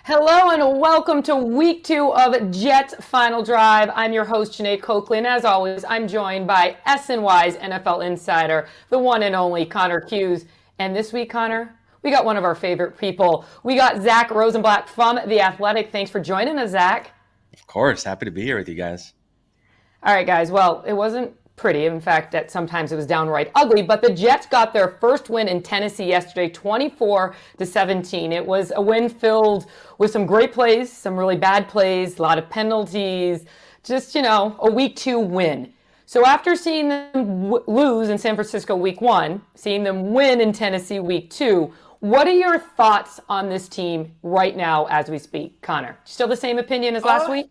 Hello and welcome to week 2 of Jets Final Drive. I'm your host, Jeane Coakley, and as always, I'm joined by SNY's NFL insider, the one and only Connor Hughes. And this week, Connor, we got one of our favorite people. We got Zack Rosenblatt from The Athletic. Thanks for joining us, Zack. Of course. Happy to be here with you guys. All right, guys. Well, it wasn't pretty. In fact, at sometimes it was downright ugly, but the Jets got their first win in Tennessee yesterday, 24-17. It was a win filled with some great plays, some really bad plays, a lot of penalties, just, a week 2 win. So after seeing them lose in San Francisco week 1, seeing them win in Tennessee week 2, what are your thoughts on this team right now as we speak? Connor, still the same opinion as last week?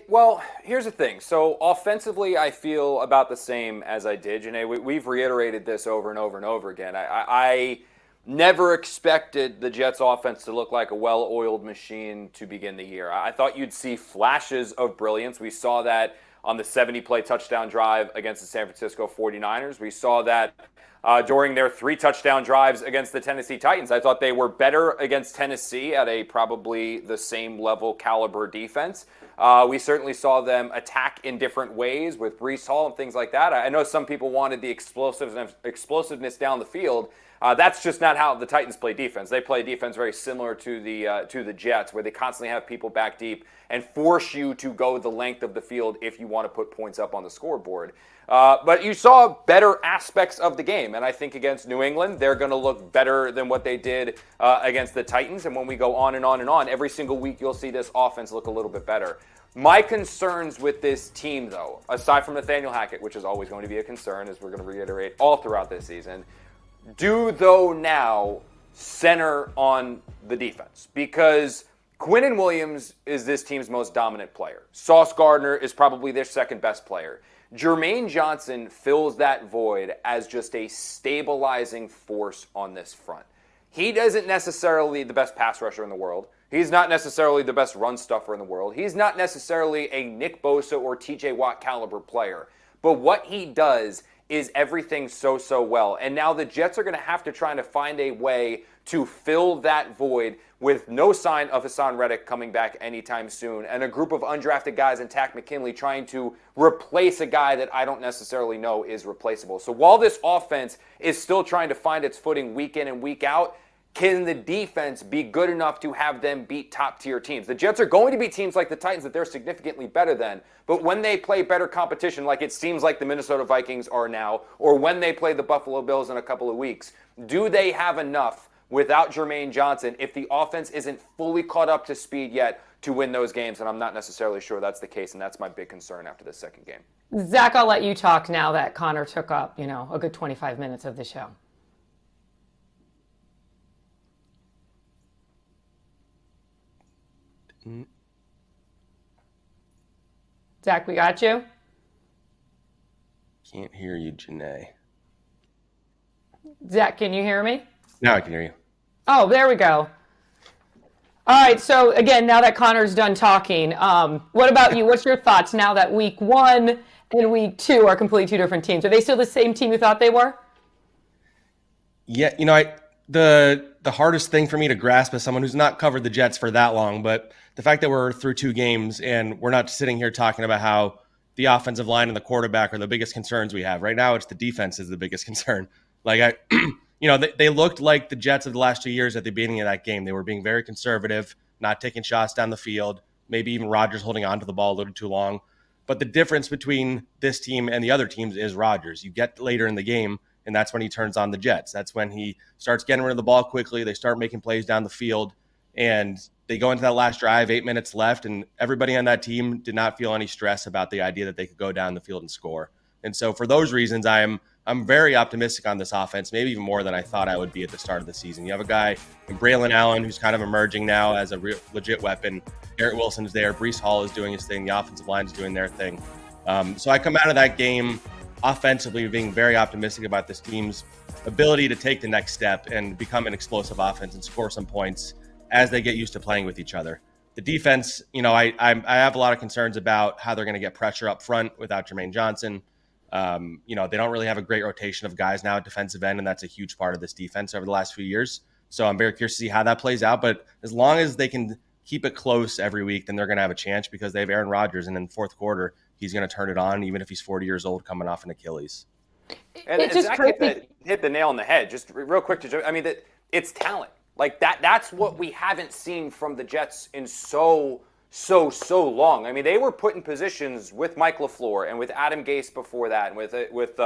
Well, here's the thing. So offensively, I feel about the same as I did. We've reiterated this over and over and over again. I never expected the Jets offense to look like a well-oiled machine to begin the year. I thought you'd see flashes of brilliance. We saw that on the 70-play touchdown drive against the San Francisco 49ers. We saw that during their 3 touchdown drives against the Tennessee Titans. I thought they were better against Tennessee at a probably the same level caliber defense. We certainly saw them attack in different ways with Breece Hall and things like that. I know some people wanted the explosiveness down the field. That's just not how the Titans play defense. They play defense very similar to the Jets, where they constantly have people back deep and force you to go the length of the field if you want to put points up on the scoreboard. But you saw better aspects of the game, and I think against New England, they're going to look better than what they did against the Titans. And when we go on and on and on, every single week you'll see this offense look a little bit better. My concerns with this team, though, aside from Nathaniel Hackett, which is always going to be a concern, as we're going to reiterate all throughout this season, do though now center on the defense, because Quinnen Williams is this team's most dominant player. Sauce Gardner is probably their second best player. Jermaine Johnson fills that void as just a stabilizing force on this front. He isn't necessarily the best pass rusher in the world. He's not necessarily the best run stuffer in the world. He's not necessarily a Nick Bosa or TJ Watt caliber player. But what he does is everything so well. And now the Jets are going to have to try to find a way to fill that void with no sign of Hassan Reddick coming back anytime soon, and a group of undrafted guys in Takk McKinley trying to replace a guy that I don't necessarily know is replaceable. So while this offense is still trying to find its footing week in and week out, can the defense be good enough to have them beat top-tier teams? The Jets are going to be teams like the Titans that they're significantly better than, but when they play better competition, like it seems like the Minnesota Vikings are now, or when they play the Buffalo Bills in a couple of weeks, do they have enough without Jermaine Johnson if the offense isn't fully caught up to speed yet to win those games? And I'm not necessarily sure that's the case, and that's my big concern after the second game. Zack, I'll let you talk now that Connor took up, a good 25 minutes of the show. Zack, we got you? Can't hear you, Jeane. Zack, can you hear me? Now I can hear you. Oh, there we go. All right, so again, now that Connor's done talking, what about you? What's your thoughts now that week 1 and week 2 are completely 2 different teams? Are they still the same team you thought they were? Yeah, the hardest thing for me to grasp as someone who's not covered the Jets for that long, but the fact that we're through 2 games and we're not sitting here talking about how the offensive line and the quarterback are the biggest concerns we have. Right now, it's the defense is the biggest concern. They looked like the Jets of the last 2 years at the beginning of that game. They were being very conservative, not taking shots down the field, maybe even Rodgers holding on to the ball a little too long. But the difference between this team and the other teams is Rodgers. You get later in the game, and that's when he turns on the Jets. That's when he starts getting rid of the ball quickly. They start making plays down the field, and they go into that last drive, 8 minutes left, and everybody on that team did not feel any stress about the idea that they could go down the field and score. And so for those reasons, I'm very optimistic on this offense, maybe even more than I thought I would be at the start of the season. You have a guy in Braelon Allen who's kind of emerging now as a legit weapon. Garrett Wilson's there. Breece Hall is doing his thing. The offensive line is doing their thing. So I come out of that game offensively being very optimistic about this team's ability to take the next step and become an explosive offense and score some points as they get used to playing with each other. The defense, I have a lot of concerns about how they're going to get pressure up front without Jermaine Johnson. They don't really have a great rotation of guys now at defensive end, and that's a huge part of this defense over the last few years. So I'm very curious to see how that plays out. But as long as they can keep it close every week, then they're going to have a chance because they have Aaron Rodgers. And in the fourth quarter, he's going to turn it on, even if he's 40 years old coming off an Achilles. And Zack hit the nail on the head. Just real quick, it's talent. Like that's what we haven't seen from the Jets in so long. I mean, they were put in positions with Mike LaFleur and with Adam Gase before that, and with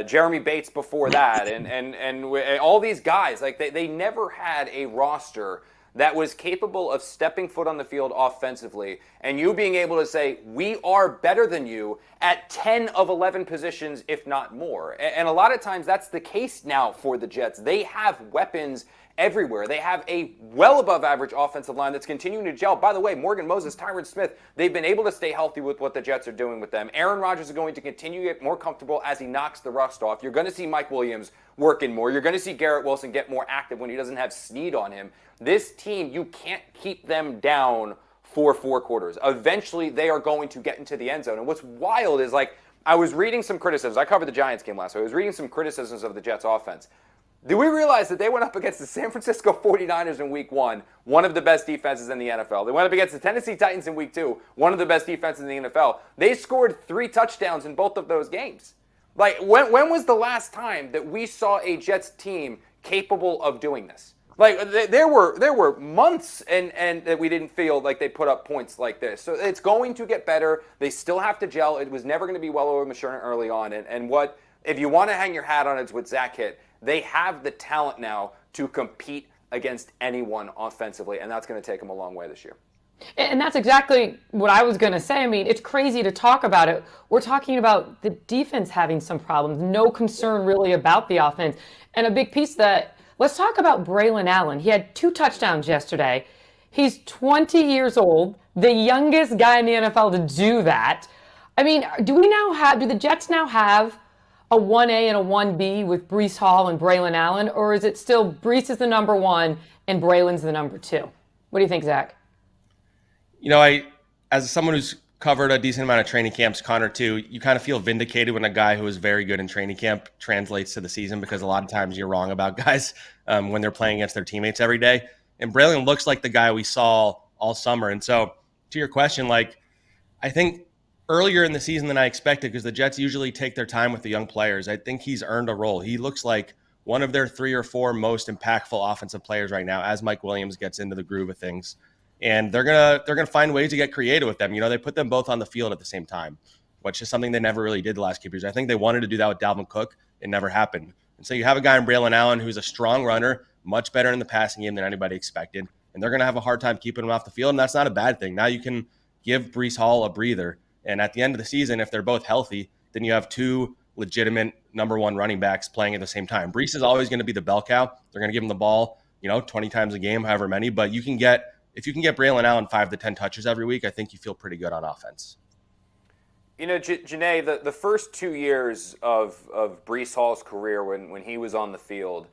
Jeremy Bates before that, and all these guys. Like they never had a roster that was capable of stepping foot on the field offensively, and you being able to say, we are better than you at 10 of 11 positions, if not more. And a lot of times that's the case now for the Jets. They have weapons everywhere. They have a well above average offensive line that's continuing to gel. By the way, Morgan Moses, Tyron Smith, they've been able to stay healthy with what the Jets are doing with them. Aaron Rodgers is going to continue to get more comfortable as he knocks the rust off. You're going to see Mike Williams working more. You're going to see Garrett Wilson get more active when he doesn't have Snead on him. This team, you can't keep them down for 4 quarters. Eventually, they are going to get into the end zone. And what's wild is, like, I was reading some criticisms. I covered the Giants game last week. I was reading some criticisms of the Jets offense. Do we realize that they went up against the San Francisco 49ers in week 1, one of the best defenses in the NFL? They went up against the Tennessee Titans in week 2, one of the best defenses in the NFL. They scored 3 touchdowns in both of those games. Like, when was the last time that we saw a Jets team capable of doing this? Like, there were months and that we didn't feel like they put up points like this. So it's going to get better. They still have to gel. It was never going to be well over Machurna early on. And what, if you want to hang your hat on it, it's what Zack hit. They have the talent now to compete against anyone offensively, and that's going to take them a long way this year. And that's exactly what I was going to say. I mean, it's crazy to talk about it. We're talking about the defense having some problems, no concern really about the offense. And a big piece of that, let's talk about Braelon Allen. He had 2 touchdowns yesterday. He's 20 years old, the youngest guy in the NFL to do that. I mean, do the Jets now have a 1A and a 1B with Breece Hall and Braelon Allen, or is it still Breece is the number 1 and Braelon's the number 2? What do you think, Zack? You know, as someone who's covered a decent amount of training camps, Connor too, you kind of feel vindicated when a guy who is very good in training camp translates to the season, because a lot of times you're wrong about guys when they're playing against their teammates every day. And Braelon looks like the guy we saw all summer. And so to your question, like, I think earlier in the season than I expected, because the Jets usually take their time with the young players, I think he's earned a role. He looks like one of their 3 or 4 most impactful offensive players right now as Mike Williams gets into the groove of things. And they're gonna find ways to get creative with them. You know, they put them both on the field at the same time, which is something they never really did the last couple years. I think they wanted to do that with Dalvin Cook. It never happened. And so you have a guy in Braelon Allen who's a strong runner, much better in the passing game than anybody expected. And they're going to have a hard time keeping him off the field, and that's not a bad thing. Now you can give Breece Hall a breather. And at the end of the season, if they're both healthy, then you have 2 legitimate number 1 running backs playing at the same time. Breece is always going to be the bell cow. They're going to give him the ball, 20 times a game, however many. But if you can get Braelon Allen 5 to 10 touches every week, I think you feel pretty good on offense. You know, Jeane, the first 2 years of Breece Hall's career when he was on the field,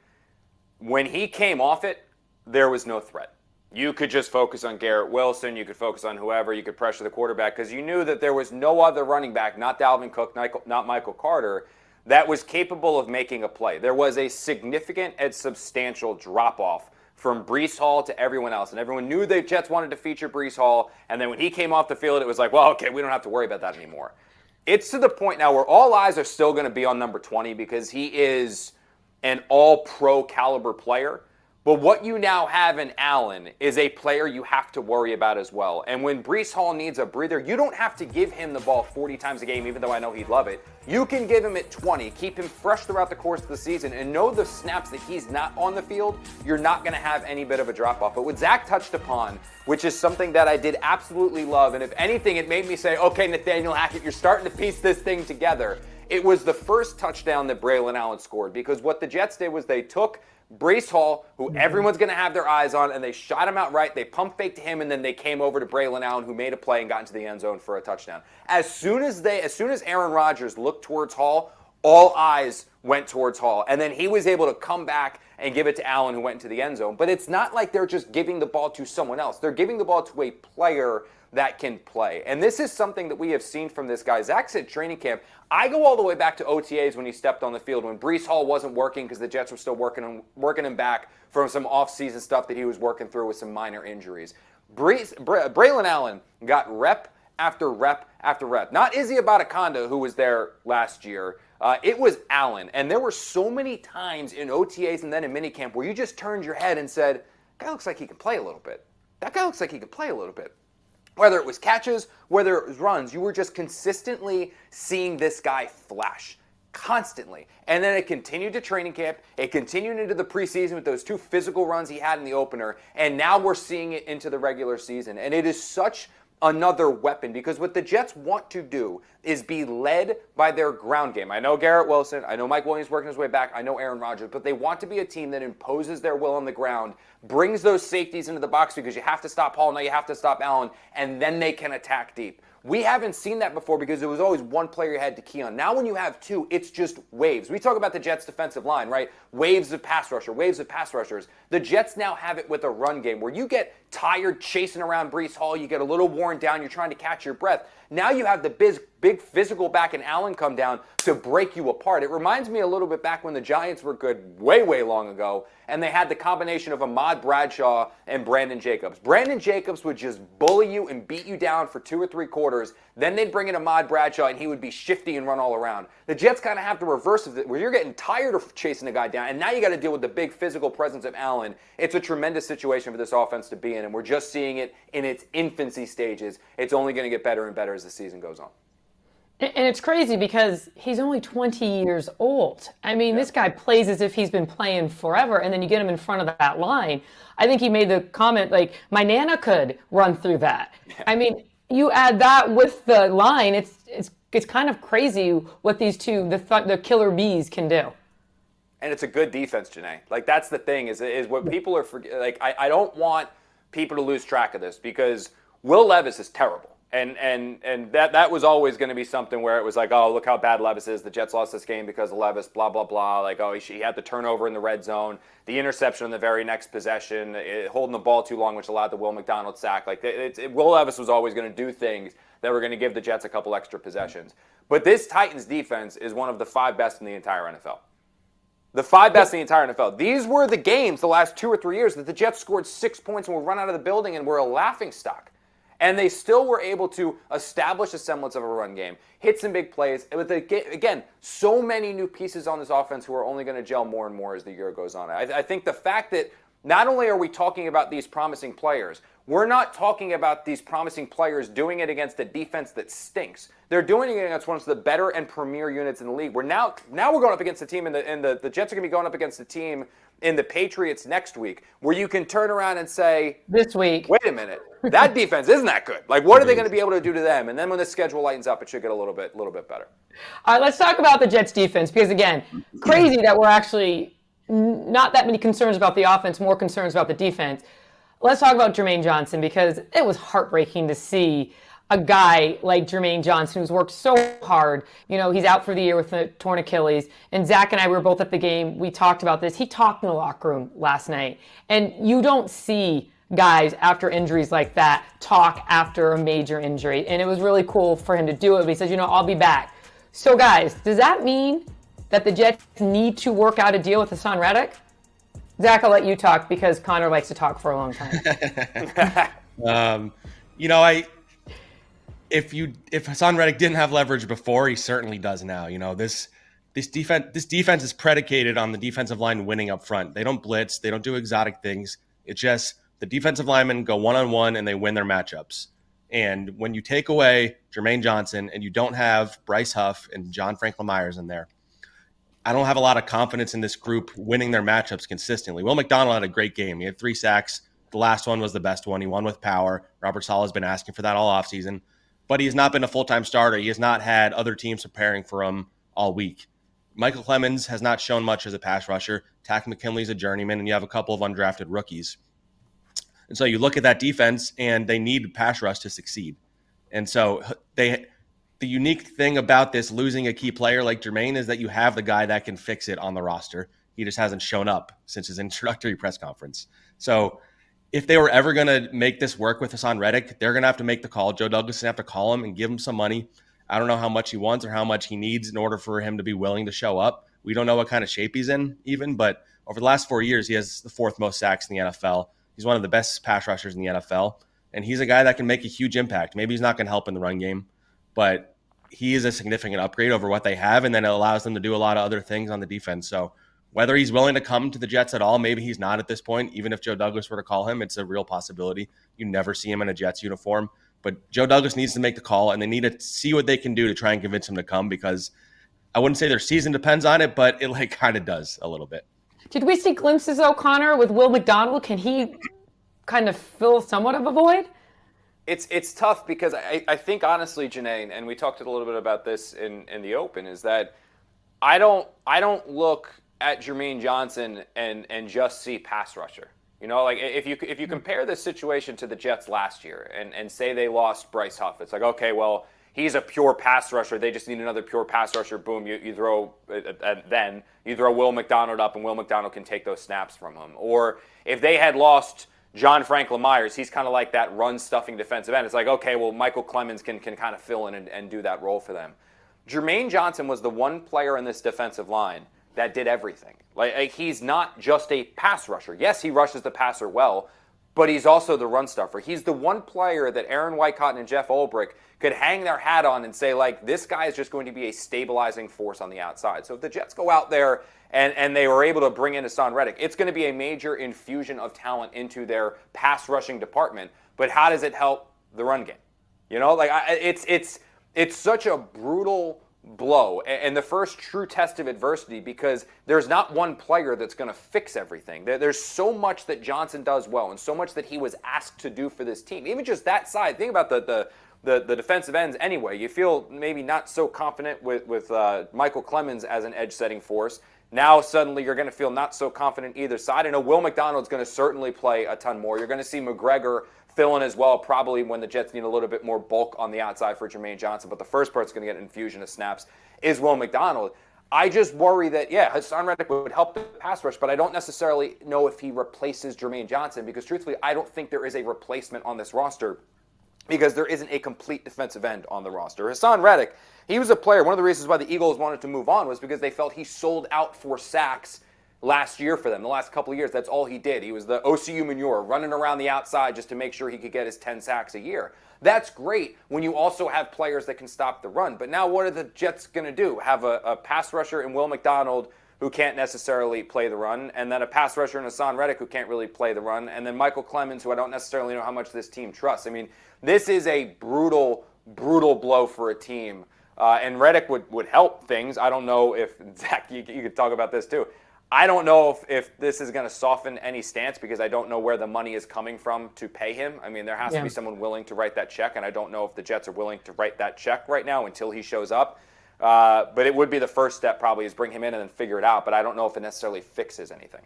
when he came off it, there was no threat. You could just focus on Garrett Wilson. You could focus on whoever. You could pressure the quarterback because you knew that there was no other running back, not Dalvin Cook, not Michael Carter, that was capable of making a play. There was a significant and substantial drop-off from Breece Hall to everyone else. And everyone knew the Jets wanted to feature Breece Hall. And then when he came off the field, it was like, well, okay, we don't have to worry about that anymore. It's to the point now where all eyes are still going to be on number 20 because he is an all-pro caliber player. But what you now have in Allen is a player you have to worry about as well. And when Breece Hall needs a breather, you don't have to give him the ball 40 times a game, even though I know he'd love it. You can give him it 20, keep him fresh throughout the course of the season, and know the snaps that he's not on the field, you're not going to have any bit of a drop-off. But what Zack touched upon, which is something that I did absolutely love, and if anything, it made me say, okay, Nathaniel Hackett, you're starting to piece this thing together. It was the first touchdown that Braelon Allen scored, because what the Jets did was they took Breece Hall, who everyone's going to have their eyes on, and they shot him out right. They pump faked him, and then they came over to Braelon Allen, who made a play and got into the end zone for a touchdown. As soon as Aaron Rodgers looked towards Hall, all eyes went towards Hall. And then he was able to come back and give it to Allen, who went into the end zone. But it's not like they're just giving the ball to someone else. They're giving the ball to a player that can play. And this is something that we have seen from this guy. Zack said training camp. I go all the way back to OTAs when he stepped on the field, when Breece Hall wasn't working because the Jets were still working him back from some off-season stuff that he was working through with some minor injuries. Braelon Allen got rep after rep after rep. Not Izzy Abataconda, who was there last year. It was Allen. And there were so many times in OTAs and then in minicamp where you just turned your head and said, that guy looks like he can play a little bit. That guy looks like he can play a little bit. Whether it was catches, whether it was runs, you were just consistently seeing this guy flash. Constantly. And then it continued to training camp. It continued into the preseason with those 2 physical runs he had in the opener. And now we're seeing it into the regular season. And it is such another weapon, because what the Jets want to do is be led by their ground game. I know Garrett Wilson, I know Mike Williams working his way back, I know Aaron Rodgers, but they want to be a team that imposes their will on the ground, brings those safeties into the box because you have to stop Hall, now you have to stop Allen, and then they can attack deep. We haven't seen that before because it was always one player you had to key on. Now when you have 2, it's just waves. We talk about the Jets' defensive line, right? Waves of pass rushers. The Jets now have it with a run game where you get tired chasing around Breece Hall, you get a little worn down, you're trying to catch your breath. Now you have the big physical back and Allen come down to break you apart. It reminds me a little bit back when the Giants were good way long ago, and they had the combination of Ahmad Bradshaw and Brandon Jacobs. Brandon Jacobs would just bully you and beat you down for 2 or 3 quarters. Then they'd bring in Ahmad Bradshaw, and he would be shifty and run all around. The Jets kind of have the reverse of it, where you're getting tired of chasing a guy down, and now you got to deal with the big physical presence of Allen. It's a tremendous situation for this offense to be in, and we're just seeing it in its infancy stages. It's only going to get better and better as the season goes on. And it's crazy because he's only 20 years old. I mean, This guy plays as if he's been playing forever, and then you get him in front of that line. I think he made the comment, like, my Nana could run through that. Yeah. I mean, you add that with the line, it's kind of crazy what these two, the killer bees, can do. And it's a good defense, Jeane. Like, that's the thing, is what people are forgetting. Like, I don't want people to lose track of this, because Will Levis is terrible. And that was always going to be something where it was like, oh, look how bad Levis is. The Jets lost this game because of Levis, blah, blah, blah. Like, oh, he had the turnover in the red zone, the interception in the very next possession, holding the ball too long, which allowed the Will McDonald sack. Like, Will Levis was always going to do things that were going to give the Jets a couple extra possessions. But this Titans defense is one of the 5 best in the entire NFL. The 5 best in the entire NFL. These were the games the last 2 or 3 years that the Jets scored 6 points and were run out of the building and were a laughingstock. And they still were able to establish a semblance of a run game, hit some big plays. With, again, so many new pieces on this offense who are only going to gel more and more as the year goes on. I think the fact that not only are we talking about these promising players, we're not talking about these promising players doing it against a defense that stinks. They're doing it against one of the better and premier units in the league. We're now we're going up against a team, and the Jets are going to be going up against a team in the Patriots next week, where you can turn around and say, this week, wait a minute, that defense isn't that good. Like, what are they going to be able to do to them? And then when the schedule lightens up, it should get a little bit better. All right, let's talk about the Jets defense, because again, crazy that we're actually not that many concerns about the offense, more concerns about the defense. Let's talk about Jermaine Johnson, because it was heartbreaking to see a guy like Jermaine Johnson, who's worked so hard. You know, he's out for the year with a torn Achilles. And Zack and I were both at the game. We talked about this. He talked in the locker room last night. And you don't see guys after injuries like that talk after a major injury. And it was really cool for him to do it. But he said, I'll be back. So guys, does that mean that the Jets need to work out a deal with Hassan Reddick? Zack, I'll let you talk, because Connor likes to talk for a long time. If Hassan Reddick didn't have leverage before, he certainly does now. This defense is predicated on the defensive line winning up front. They don't blitz, they don't do exotic things. It's just the defensive linemen go one-on-one and they win their matchups. And when you take away Jermaine Johnson and you don't have Bryce Huff and John Franklin Myers in there, I don't have a lot of confidence in this group winning their matchups consistently. Will McDonald had a great game. He had 3 sacks. The last one was the best one. He won with power. Robert Saleh has been asking for that all offseason. But he has not been a full-time starter. He has not had other teams preparing for him all week. Michael Clemens has not shown much as a pass rusher. Tack McKinley's a journeyman, and you have a couple of undrafted rookies. And so you look at that defense, and they need pass rush to succeed. And so the unique thing about this losing a key player like Jermaine is that you have the guy that can fix it on the roster. He just hasn't shown up since his introductory press conference. So if they were ever going to make this work with Hassan Reddick, they're going to have to make the call. Joe Douglas is going to have to call him and give him some money. I don't know how much he wants or how much he needs in order for him to be willing to show up. We don't know what kind of shape he's in even, but over the last 4 years, he has the 4th most sacks in the NFL. He's one of the best pass rushers in the NFL, and he's a guy that can make a huge impact. Maybe he's not going to help in the run game, but he is a significant upgrade over what they have, and then it allows them to do a lot of other things on the defense. So whether he's willing to come to the Jets at all, maybe he's not at this point. Even if Joe Douglas were to call him, it's a real possibility. You never see him in a Jets uniform. But Joe Douglas needs to make the call, and they need to see what they can do to try and convince him to come, because I wouldn't say their season depends on it, but it kind of does a little bit. Did we see glimpses, O'Connor, with Will McDonald? Can he kind of fill somewhat of a void? It's tough because I think, honestly, Jeane, and we talked a little bit about this in the open, is that I don't look at Jermaine Johnson and just see pass rusher. You know, like if you compare this situation to the Jets last year and say they lost Bryce Huff, it's like, okay, well, he's a pure pass rusher. They just need another pure pass rusher. Boom, you throw then you throw Will McDonald up, and Will McDonald can take those snaps from him. Or if they had lost John Franklin Myers, he's kind of like that run-stuffing defensive end. It's like, okay, well, Michael Clemens can kind of fill in and do that role for them. Jermaine Johnson was the one player in this defensive line that did everything. Like he's not just a pass rusher. Yes, he rushes the passer well, but he's also the run stuffer. He's the one player that Aaron Wycott and Jeff Ulbrich could hang their hat on and say, like, this guy is just going to be a stabilizing force on the outside. So if the Jets go out there and they were able to bring in Hassan Reddick, it's going to be a major infusion of talent into their pass rushing department. But how does it help the run game? You know, like it's such a brutal blow and the first true test of adversity, because there's not one player that's going to fix everything. There's so much that Johnson does well and so much that he was asked to do for this team. Even just that side, think about the defensive ends anyway. You feel maybe not so confident with Michael Clemens as an edge-setting force. Now suddenly you're going to feel not so confident either side. I know Will McDonald's going to certainly play a ton more. You're going to see McGregor fill in as well, probably when the Jets need a little bit more bulk on the outside for Jermaine Johnson. But the first part's going to get an infusion of snaps is Will McDonald. I just worry that, yeah, Hassan Reddick would help the pass rush, but I don't necessarily know if he replaces Jermaine Johnson, because truthfully, I don't think there is a replacement on this roster, because there isn't a complete defensive end on the roster. Hassan Reddick, he was a player. One of the reasons why the Eagles wanted to move on was because they felt he sold out for sacks last year for them. The last couple of years, that's all he did. He was the OCU manure, running around the outside just to make sure he could get his 10 sacks a year. That's great when you also have players that can stop the run. But now what are the Jets going to do? Have a pass rusher in Will McDonald who can't necessarily play the run, and then a pass rusher in Hassan Reddick who can't really play the run, and then Michael Clemens, who I don't necessarily know how much this team trusts. I mean, this is a brutal, brutal blow for a team. And Reddick would help things. I don't know if, Zack, you could talk about this too. I don't know if this is going to soften any stance, because I don't know where the money is coming from to pay him. I mean, there has to be someone willing to write that check, and I don't know if the Jets are willing to write that check right now until he shows up. But it would be the first step probably, is bring him in and then figure it out. But I don't know if it necessarily fixes anything.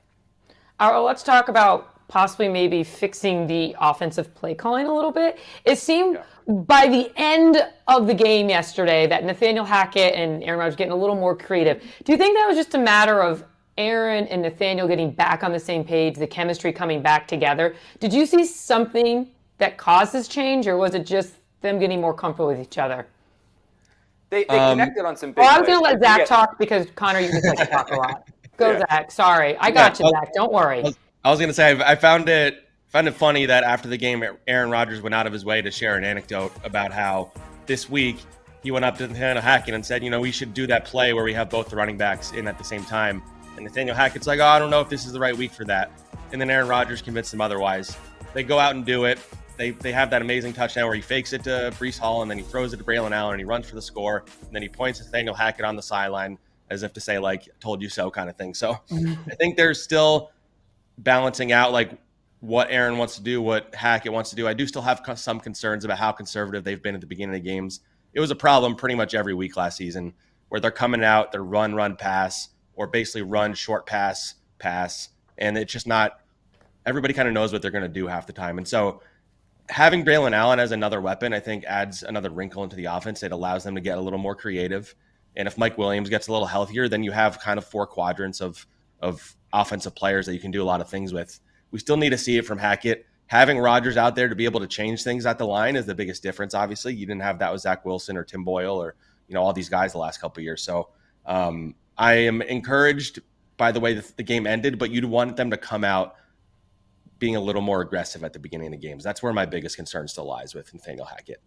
All right, let's talk about possibly maybe fixing the offensive play calling a little bit. It seemed by the end of the game yesterday that Nathaniel Hackett and Aaron Rodgers getting a little more creative. Do you think that was just a matter of Aaron and Nathaniel getting back on the same page, the chemistry coming back together? Did you see something that caused this change, or was it just them getting more comfortable with each other? They connected on some big I was going to let Zack talk, because Connor, you just like to talk a lot. Go, Zack. Sorry. I got you, Zack. Don't worry. I was going to say, I found it funny that after the game, Aaron Rodgers went out of his way to share an anecdote about how this week he went up to Nathaniel Hackett and said, we should do that play where we have both the running backs in at the same time. And Nathaniel Hackett's like, I don't know if this is the right week for that. And then Aaron Rodgers convinced him otherwise. They go out and do it. They have that amazing touchdown where he fakes it to Breece Hall, and then he throws it to Braelon Allen, and he runs for the score. And then he points at Nathaniel Hackett on the sideline as if to say, like, told you so kind of thing. So I think they're still balancing out, like, what Aaron wants to do, what Hackett wants to do. I do still have some concerns about how conservative they've been at the beginning of the games. It was a problem pretty much every week last season, where they're coming out, they're run, pass, or basically run, short pass, and it's just not – everybody kind of knows what they're going to do half the time. And so having Braelon Allen as another weapon, I think, adds another wrinkle into the offense. It allows them to get a little more creative. And if Mike Williams gets a little healthier, then you have kind of 4 quadrants of offensive players that you can do a lot of things with. We still need to see it from Hackett. Having Rodgers out there to be able to change things at the line is the biggest difference, obviously. You didn't have that with Zach Wilson or Tim Boyle or, all these guys the last couple of years. So I am encouraged by the way the game ended, but you'd want them to come out being a little more aggressive at the beginning of the games. That's where my biggest concern still lies with Nathaniel Hackett.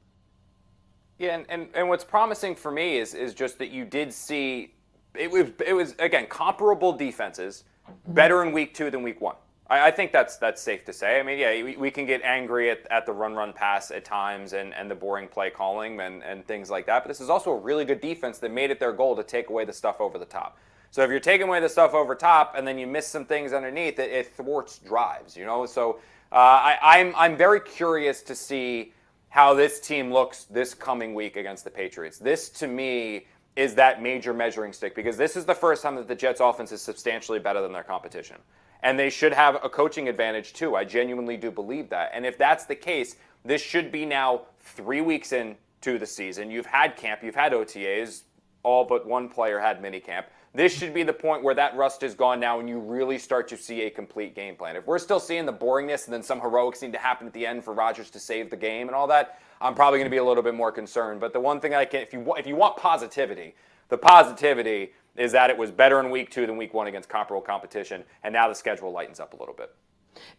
Yeah, and what's promising for me is just that you did see it was again comparable defenses, better in week 2 than week 1. I think that's safe to say. I mean, yeah, we can get angry at the run pass at times and the boring play calling and things like that. But this is also a really good defense that made it their goal to take away the stuff over the top. So if you're taking away the stuff over top and then you miss some things underneath, it thwarts drives. So I'm very curious to see how this team looks this coming week against the Patriots. This, to me, is that major measuring stick because this is the first time that the Jets offense is substantially better than their competition. And they should have a coaching advantage, too. I genuinely do believe that. And if that's the case, this should be now 3 weeks into the season. You've had camp. You've had OTAs. All but one player had minicamp. This should be the point where that rust is gone now and you really start to see a complete game plan. If we're still seeing the boringness and then some heroics need to happen at the end for Rodgers to save the game and all that, I'm probably going to be a little bit more concerned. But the one thing if you want positivity, the positivity is that it was better in week 2 than week 1 against comparable competition, and now the schedule lightens up a little bit.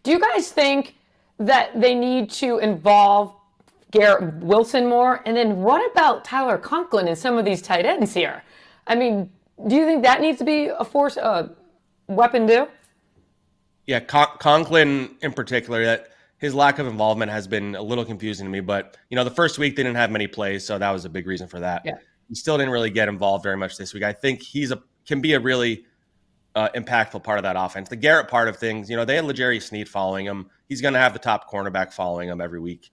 Do you guys think that they need to involve Garrett Wilson more? And then what about Tyler Conklin and some of these tight ends here? I mean, do you think that needs to be a weapon too? Yeah, Conklin in particular, that his lack of involvement has been a little confusing to me. But, the first week they didn't have many plays, so that was a big reason for that. Yeah. He still didn't really get involved very much this week. I think can be a really impactful part of that offense. The Garrett part of things, they had L'Jarius Sneed following him. He's going to have the top cornerback following him every week.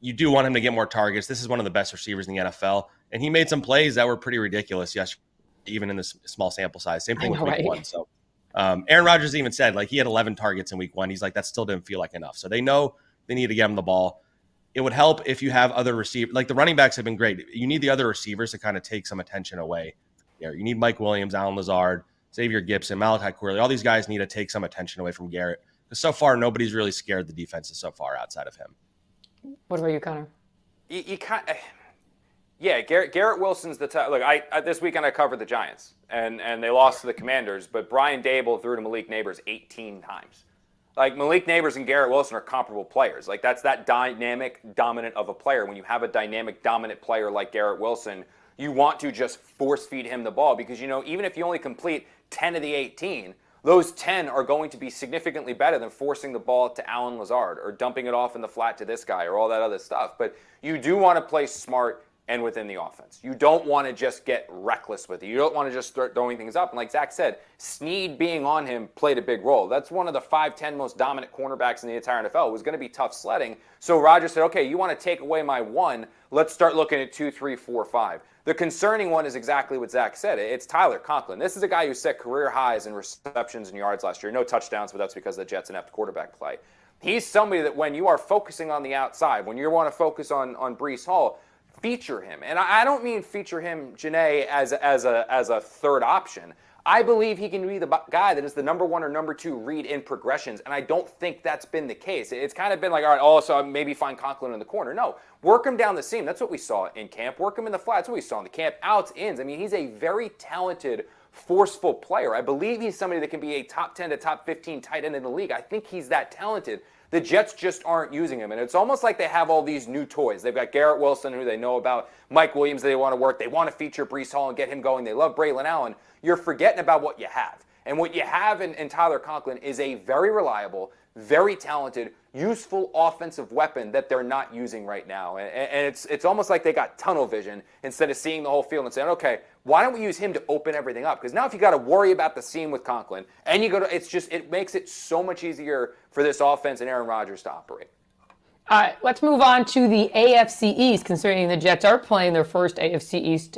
You do want him to get more targets. This is one of the best receivers in the NFL, and he made some plays that were pretty ridiculous yesterday, even in this small sample size. Same thing with week 1. So Aaron Rodgers even said, he had 11 targets in week 1. He's like, that still didn't feel like enough. So they know they need to get him the ball. It would help if you have other receivers. Like the running backs have been great. You need the other receivers to kind of take some attention away. You need Mike Williams, Allen Lazard, Xavier Gipson, Malachi Corley. All these guys need to take some attention away from Garrett. Because so far, nobody's really scared the defenses so far outside of him. What about you, Connor? Yeah, Garrett Wilson's the type. Look, this weekend I covered the Giants, and they lost to the Commanders, but Brian Dable threw to Malik Neighbors 18 times. Malik Neighbors and Garrett Wilson are comparable players. That's that dynamic, dominant of a player. When you have a dynamic, dominant player like Garrett Wilson, you want to just force feed him the ball because, even if you only complete 10 of the 18, those 10 are going to be significantly better than forcing the ball to Allen Lazard or dumping it off in the flat to this guy or all that other stuff. But you do want to play smart and within the offense. You don't want to just get reckless with it. You don't want to just start throwing things up. And like Zack said, Sneed being on him played a big role. That's one of the 5'10" most dominant cornerbacks in the entire NFL. It was going to be tough sledding. So Rodgers said, okay, you want to take away my 1, let's start looking at 2, 3, 4, 5. The concerning one is exactly what Zack said. It's Tyler Conklin. This is a guy who set career highs in receptions and yards last year. No touchdowns, but that's because of the Jets' inept quarterback play. He's somebody that when you are focusing on the outside, when you want to focus on Breece Hall, feature him. And I don't mean feature him, Jeane, as a third option. I believe he can be the guy that is the number 1 or number 2 read in progressions, and I don't think that's been the case. It's kind of been all right, also maybe find Conklin in the corner. No, work him down the seam. That's what we saw in camp. Work him in the flat. That's what we saw in the camp. Outs, ins. I mean, he's a very talented, forceful player. I believe he's somebody that can be a top 10 to top 15 tight end in the league. I think he's that talented. The Jets just aren't using him, and it's almost like they have all these new toys. They've got Garrett Wilson, who they know about, Mike Williams they want to work. They want to feature Breece Hall and get him going. They love Braelon Allen. You're forgetting about what you have. And what you have in Tyler Conklin is a very reliable, very talented, useful offensive weapon that they're not using right now. And it's almost like they got tunnel vision instead of seeing the whole field and saying, okay, why don't we use him to open everything up? Because now if you got to worry about the seam with Conklin, and you go to, it makes it so much easier for this offense and Aaron Rodgers to operate. All right, let's move on to the AFC East, considering the Jets are playing their first AFC East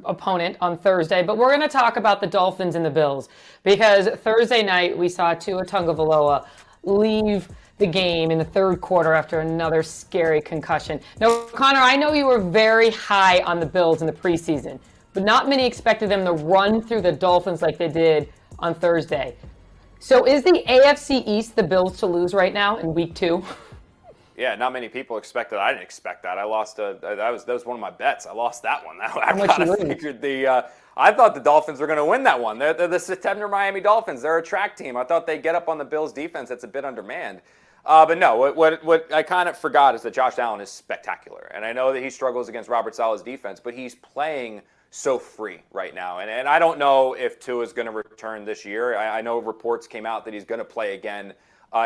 opponent on Thursday. But we're going to talk about the Dolphins and the Bills, because Thursday night we saw Tua Tagovailoa leave the game in the third quarter after another scary concussion. Now, Connor, I know you were very high on the Bills in the preseason, but not many expected them to run through the Dolphins like they did on Thursday. So is the AFC East the Bills to lose right now in week 2? Yeah, not many people expected. I didn't expect that. I lost that was one of my bets. I lost that one. I thought the Dolphins were going to win that one. They're the September Miami Dolphins. They're a track team. I thought they'd get up on the Bills defense. That's a bit undermanned. But no, what I kind of forgot is that Josh Allen is spectacular. And I know that he struggles against Robert Saleh's defense, but he's playing so free right now. And I don't know if Tua is going to return this year. I know reports came out that he's going to play again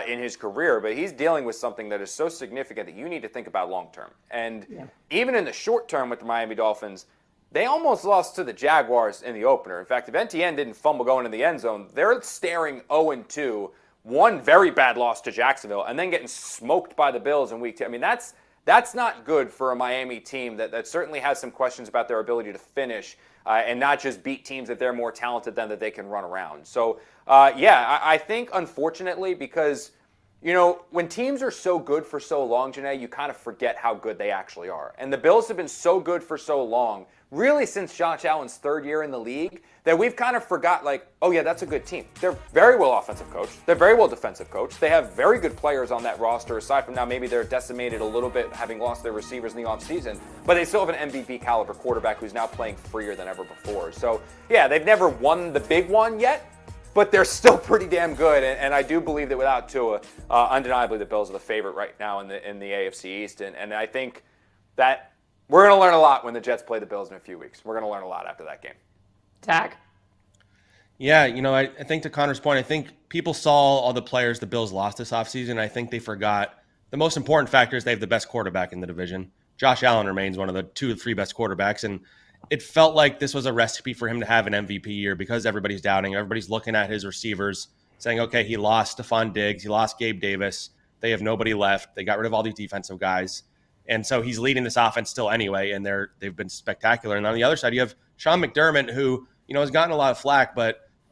in his career, but he's dealing with something that is so significant that you need to think about long term. And even in the short term with the Miami Dolphins, they almost lost to the Jaguars in the opener. In fact, if NTN didn't fumble going in the end zone, they're staring 0-2, one very bad loss to Jacksonville, and then getting smoked by the Bills in week 2. I mean, that's not good for a Miami team that certainly has some questions about their ability to finish and not just beat teams that they're more talented than that they can run around. So, I think, unfortunately, because, when teams are so good for so long, Jeane, you kind of forget how good they actually are. And the Bills have been so good for so long, really since Josh Allen's third year in the league, that we've kind of forgot, oh yeah, that's a good team. They're very well offensive coached. They're very well defensive coached. They have very good players on that roster, aside from now maybe they're decimated a little bit, having lost their receivers in the offseason. But they still have an MVP caliber quarterback who's now playing freer than ever before. So yeah, they've never won the big one yet, but they're still pretty damn good. And I do believe that without Tua, undeniably the Bills are the favorite right now in the AFC East. And I think that we're going to learn a lot when the Jets play the Bills in a few weeks. We're going to learn a lot after that game. Zack? Yeah, I think to Connor's point, I think people saw all the players the Bills lost this offseason. I think they forgot the most important factor is they have the best quarterback in the division. Josh Allen remains one of the 2 or 3 best quarterbacks, and it felt like this was a recipe for him to have an MVP year because everybody's doubting. Everybody's looking at his receivers saying, okay, he lost Stephon Diggs, he lost Gabe Davis, they have nobody left, they got rid of all these defensive guys. And so he's leading this offense still anyway, and they've been spectacular. And on the other side, you have Sean McDermott, who has gotten a lot of flack,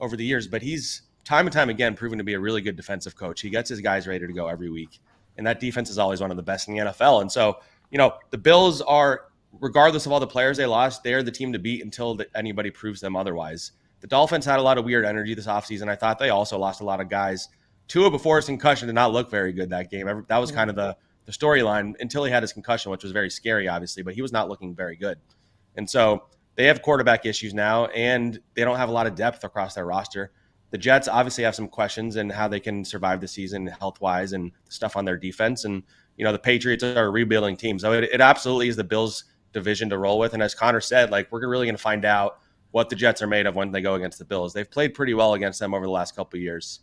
over the years, but he's time and time again proven to be a really good defensive coach. He gets his guys ready to go every week, and that defense is always one of the best in the NFL. And so, the Bills are, regardless of all the players they lost, they're the team to beat until anybody proves them otherwise. The Dolphins had a lot of weird energy this offseason. I thought they also lost a lot of guys. Tua, before his concussion, did not look very good that game. That was kind of the storyline until he had his concussion, which was very scary, obviously, but he was not looking very good. And so they have quarterback issues now, and they don't have a lot of depth across their roster. The Jets obviously have some questions in how they can survive the season health-wise and stuff on their defense. And, the Patriots are a rebuilding team. So it absolutely is the Bills' division to roll with. And as Connor said, we're really going to find out what the Jets are made of when they go against the Bills. They've played pretty well against them over the last couple of years.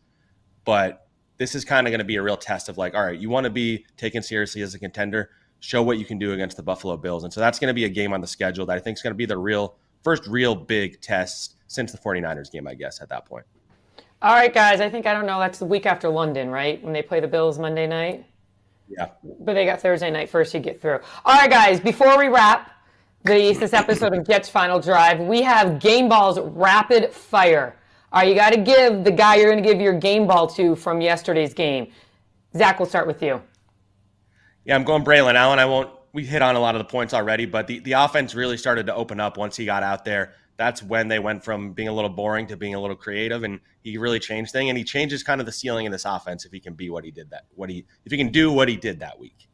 But this is kind of going to be a real test of all right, you want to be taken seriously as a contender, show what you can do against the Buffalo Bills. And so that's going to be a game on the schedule that I think is going to be the first real big test since the 49ers game, I guess, at that point. All right, guys, I don't know, that's the week after London, right? When they play the Bills Monday night? Yeah. But they got Thursday night first to get through. All right, guys, before we wrap this episode of Jets Final Drive, we have Game Ball's Rapid Fire. All right, you got to give the guy you're going to give your game ball to from yesterday's game. Zack, we'll start with you. Yeah, I'm going Braelon Allen. We hit on a lot of the points already, but the offense really started to open up once he got out there. That's when they went from being a little boring to being a little creative, and he really changed things. And he changes kind of the ceiling in this offense if he can be what he did if he can do what he did that week.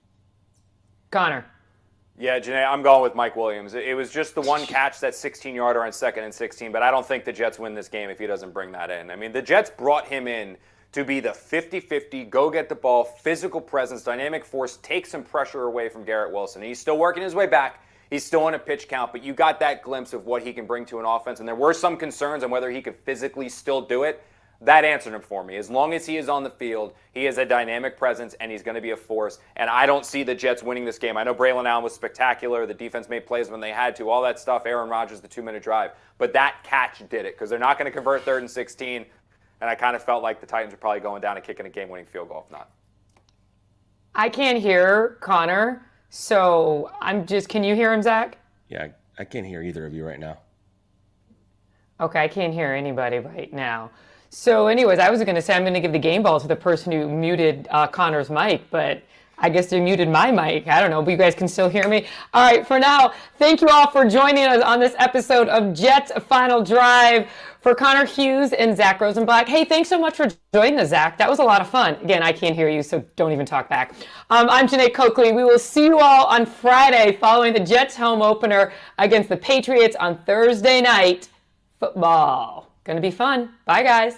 Connor. Yeah, Jeane, I'm going with Mike Williams. It was just the one catch, that 16-yarder on 2nd and 16, but I don't think the Jets win this game if he doesn't bring that in. I mean, the Jets brought him in to be the 50-50, go get the ball, physical presence, dynamic force, take some pressure away from Garrett Wilson. He's still working his way back. He's still in a pitch count, but you got that glimpse of what he can bring to an offense, and there were some concerns on whether he could physically still do it. That answered him for me. As long as he is on the field, he is a dynamic presence, and he's going to be a force. And I don't see the Jets winning this game. I know Braelon Allen was spectacular. The defense made plays when they had to, all that stuff. Aaron Rodgers, the 2-minute drive. But that catch did it because they're not going to convert 3rd and 16. And I kind of felt like the Titans were probably going down and kicking a game-winning field goal if not. I can't hear Connor, so can you hear him, Zack? Yeah, I can't hear either of you right now. Okay, I can't hear anybody right now. So anyways, I was going to say I'm going to give the game ball to the person who muted Connor's mic, but I guess they muted my mic. I don't know, but you guys can still hear me. All right, for now, thank you all for joining us on this episode of Jets Final Drive. For Connor Hughes and Zack Rosenblatt. Hey, thanks so much for joining us, Zack. That was a lot of fun. Again, I can't hear you, so don't even talk back. I'm Jeane Coakley. We will see you all on Friday following the Jets home opener against the Patriots on Thursday night football. Going to be fun. Bye, guys.